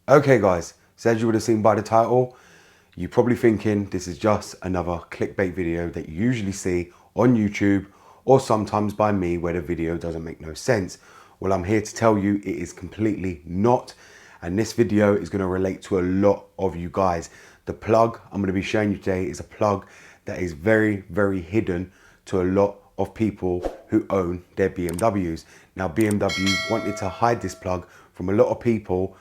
Okay guys, so as you would have seen by the title, you're probably thinking this is just another clickbait video that you usually see on YouTube or sometimes by me where the video doesn't make no sense. Well, I'm here to tell you it is completely not, and this video is going to relate to a lot of you guys. The plug I'm going to be showing you today is a plug that is very, very hidden to a lot of people who own their BMWs. Now, BMW wanted to hide this plug from a lot of people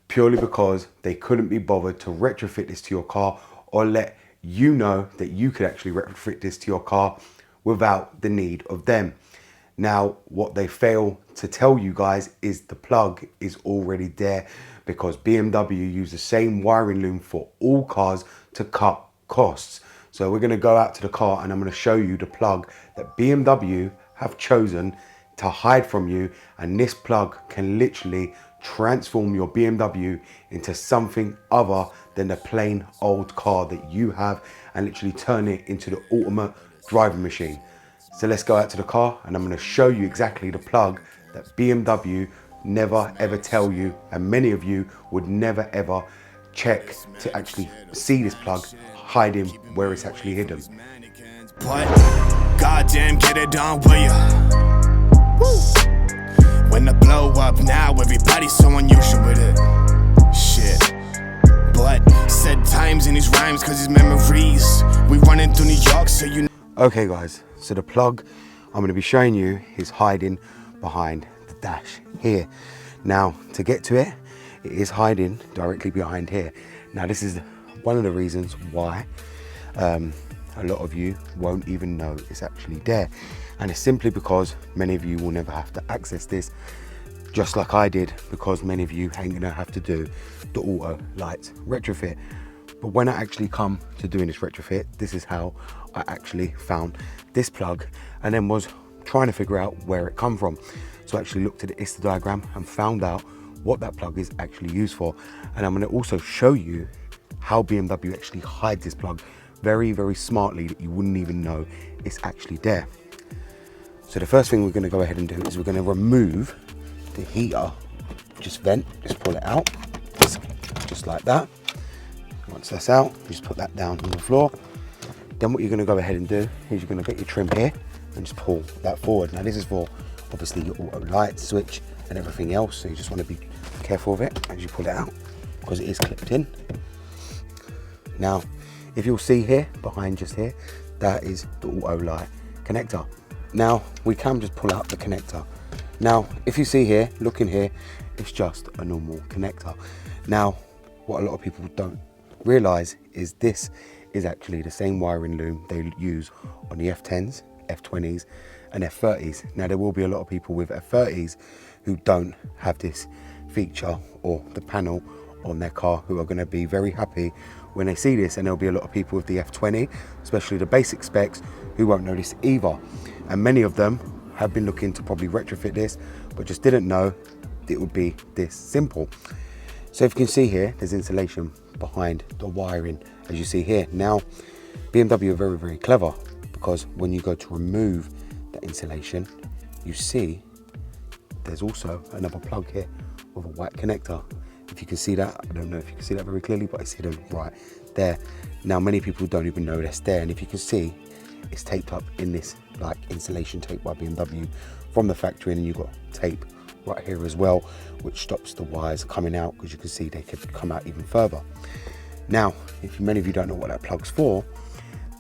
purely because they couldn't be bothered to retrofit this to your car or let you know that you could actually retrofit this to your car without the need of them. Now, what they fail to tell you guys is the plug is already there because BMW use the same wiring loom for all cars to cut costs. So we're going to go out to the car and I'm going to show you the plug that BMW have chosen to hide from you, and this plug can literally transform your BMW into something other than the plain old car that you have and literally turn it into the ultimate driving machine. So let's go out to the car and I'm going to show you exactly the plug that BMW never ever tell you, and many of you would never ever check to actually see this plug hiding where it's actually hidden. But goddamn, get it done, will ya? When the blow up now, everybody's so unusual with it. Shit. But said times in his rhymes, cause his memories. We running through New York, so you know. Okay guys, so the plug I'm going to be showing you is hiding behind the dash here. Now, to get to it, it is hiding directly behind here. Now, this is one of the reasons why a lot of you won't even know it's actually there. And it's simply because many of you will never have to access this, just like I did, because many of you ain't gonna have to do the auto lights retrofit. But when I actually come to doing this retrofit, this is how I actually found this plug, and then was trying to figure out where it come from. So I actually looked at the histogram and found out what that plug is actually used for. And I'm gonna also show you how BMW actually hides this plug very, very smartly that you wouldn't even know it's actually there. So the first thing we're going to go ahead and do is we're going to remove the heater just vent, just pull it out, just like that. Once that's out, just put that down on the floor. Then what you're going to go ahead and do is you're going to get your trim here and just pull that forward. Now this is for obviously your auto light switch and everything else, so you just want to be careful of it as you pull it out because it is clipped in. Now, if you'll see here, behind just here, that is the auto light connector. Now, we can just pull out the connector. Now, if you see here, look in here, it's just a normal connector. Now, what a lot of people don't realize is this is actually the same wiring loom they use on the F10s, F20s, and F30s. Now, there will be a lot of people with F30s who don't have this feature or the panel on their car who are going to be very happy when they see this, and there'll be a lot of people with the F20, especially the basic specs, who won't know this either. And many of them have been looking to probably retrofit this, but just didn't know it would be this simple. So if you can see here, there's insulation behind the wiring, as you see here. Now, BMW are very, very clever, because when you go to remove the insulation, you see there's also another plug here with a white connector. If you can see that, I don't know if you can see that very clearly, but it's hidden right there. Now, many people don't even know that's there, and if you can see, it's taped up in this like insulation tape by BMW from the factory, and you've got tape right here as well, which stops the wires coming out, because you can see they could come out even further. Now, if many of you don't know what that plug's for,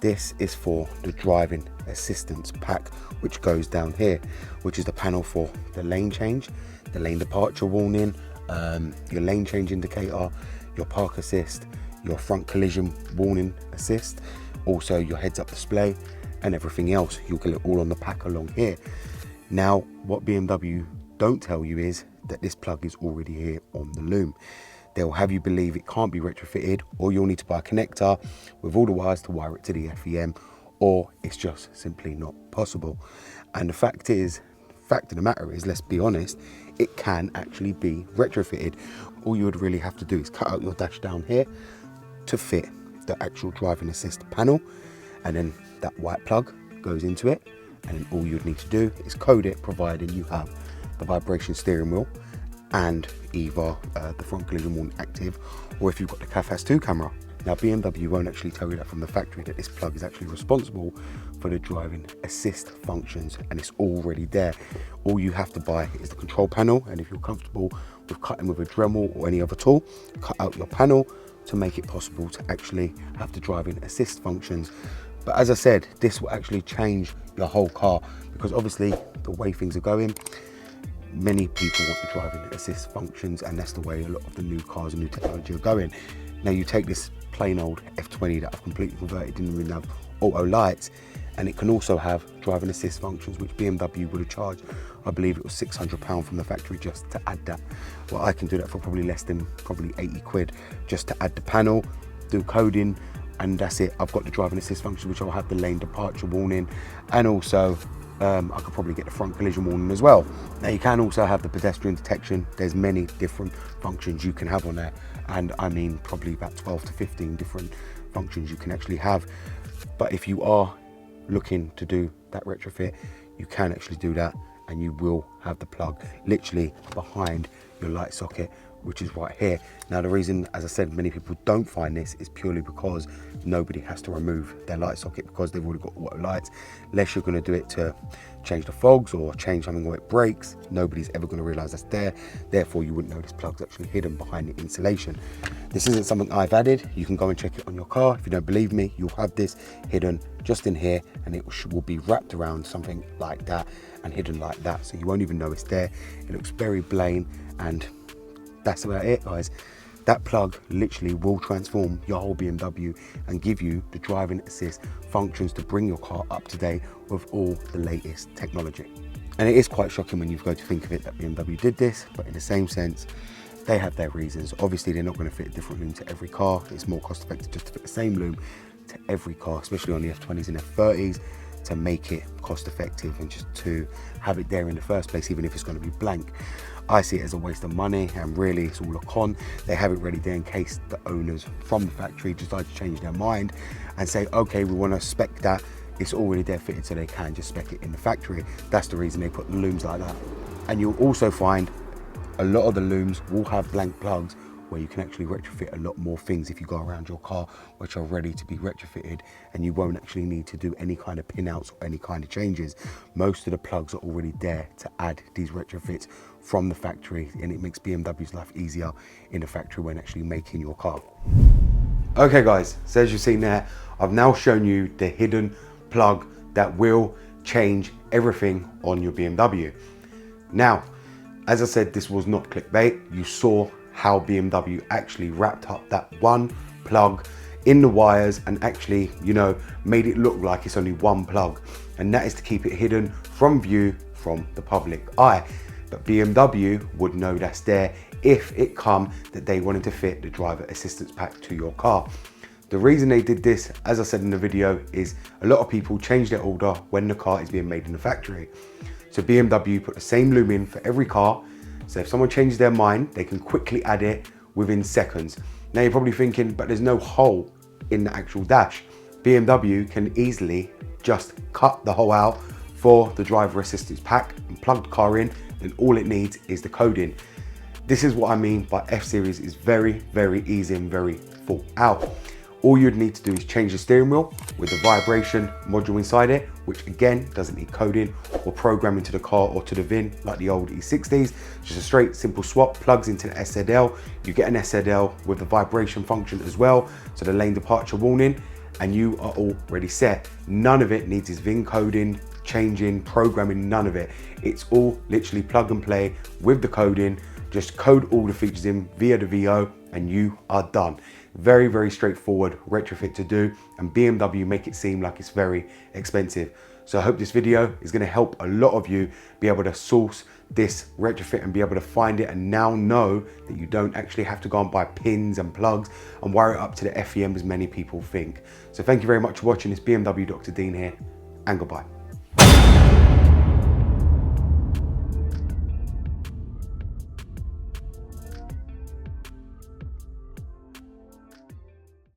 this is for the driving assistance pack, which goes down here, which is the panel for the lane change, the lane departure warning, your lane change indicator, your park assist, your front collision warning assist, also your heads up display and everything else. You'll get it all on the pack along here. Now, what BMW don't tell you is that this plug is already here on the loom. They'll have you believe it can't be retrofitted, or you'll need to buy a connector with all the wires to wire it to the FEM, or it's just simply not possible. And the fact of the matter is, let's be honest, it can actually be retrofitted. All you would really have to do is cut out your dash down here to fit the actual driving assist panel, and then that white plug goes into it, and then all you'd need to do is code it, providing you have the vibration steering wheel and either the front collision warning active, or if you've got the CAFAS 2 camera. Now BMW won't actually tell you that from the factory that this plug is actually responsible for the driving assist functions, and it's already there. All you have to buy is the control panel, and if you're comfortable with cutting with a Dremel or any other tool, cut out your panel to make it possible to actually have the driving assist functions. But as I said, this will actually change your whole car, because obviously the way things are going, many people want the driving assist functions, and that's the way a lot of the new cars and new technology are going. Now you take this plain old F20 that I've completely converted, didn't even have auto lights, and it can also have driving assist functions, which BMW would have charged, I believe it was £600 from the factory just to add that. Well, I can do that for probably less than probably 80 quid just to add the panel, do coding, and that's it. I've got the driving assist function, which I'll have the lane departure warning, and also I could probably get the front collision warning as well. Now you can also have the pedestrian detection. There's many different functions you can have on there, and I mean probably about 12 to 15 different functions you can actually have. But if you are looking to do that retrofit, you can actually do that, and you will have the plug literally behind your light socket, which is right here. Now the reason, as I said, many people don't find this is purely because nobody has to remove their light socket, because they've already got auto lights. Unless you're going to do it to change the fogs or change something where it breaks, nobody's ever going to realize that's there. Therefore you wouldn't know this plug's actually hidden behind the insulation. This isn't something I've added. You can go and check it on your car. If you don't believe me, you'll have this hidden just in here, and it will be wrapped around something like that and hidden like that, so you won't even know it's there. It looks very plain, and that's about it, guys. That plug literally will transform your whole BMW and give you the driving assist functions to bring your car up to date with all the latest technology. And it is quite shocking when you go to think of it that BMW did this, but in the same sense, they have their reasons. Obviously, they're not going to fit a different loom to every car. It's more cost effective just to fit the same loom to every car, especially on the F20s and F30s, to make it cost effective and just to have it there in the first place, even if it's going to be blank. I see it as a waste of money, and really it's all a con. They have it ready there in case the owners from the factory decide to change their mind and say, okay, we want to spec that. It's already there fitted, so they can just spec it in the factory. That's the reason they put the looms like that. And you'll also find a lot of the looms will have blank plugs where you can actually retrofit a lot more things if you go around your car, which are ready to be retrofitted, and you won't actually need to do any kind of pin outs or any kind of changes. Most of the plugs are already there to add these retrofits from the factory, and it makes BMW's life easier in the factory when actually making your car. Okay guys, so as you've seen there, I've now shown you the hidden plug that will change everything on your BMW. Now, as I said, this was not clickbait. You saw how BMW actually wrapped up that one plug in the wires and actually, you know, made it look like it's only one plug. And that is to keep it hidden from view from the public eye. But BMW would know that's there if it come that they wanted to fit the driver assistance pack to your car. The reason they did this, as I said in the video, is a lot of people change their order when the car is being made in the factory. So BMW put the same loom in for every car. So if someone changes their mind, they can quickly add it within seconds. Now you're probably thinking, but there's no hole in the actual dash. BMW can easily just cut the hole out for the driver assistance pack and plug the car in, and all it needs is the coding. This is what I mean by F-Series is very, very easy and very thought out. All you'd need to do is change the steering wheel with the vibration module inside it, which again doesn't need coding or programming to the car or to the VIN like the old E60s. Just a straight simple swap, plugs into the SZL. You get an SZL with the vibration function as well, so the lane departure warning, and you are already set. None of it needs VIN coding, changing, programming, none of it. It's all literally plug and play with the coding. Just code all the features in via the VO and you are done. Very, very straightforward retrofit to do, and BMW make it seem like it's very expensive. So I hope this video is going to help a lot of you be able to source this retrofit and be able to find it, and now know that you don't actually have to go and buy pins and plugs and wire it up to the FEM as many people think. So thank you very much for watching. It's BMW Dr. Dean here, and goodbye.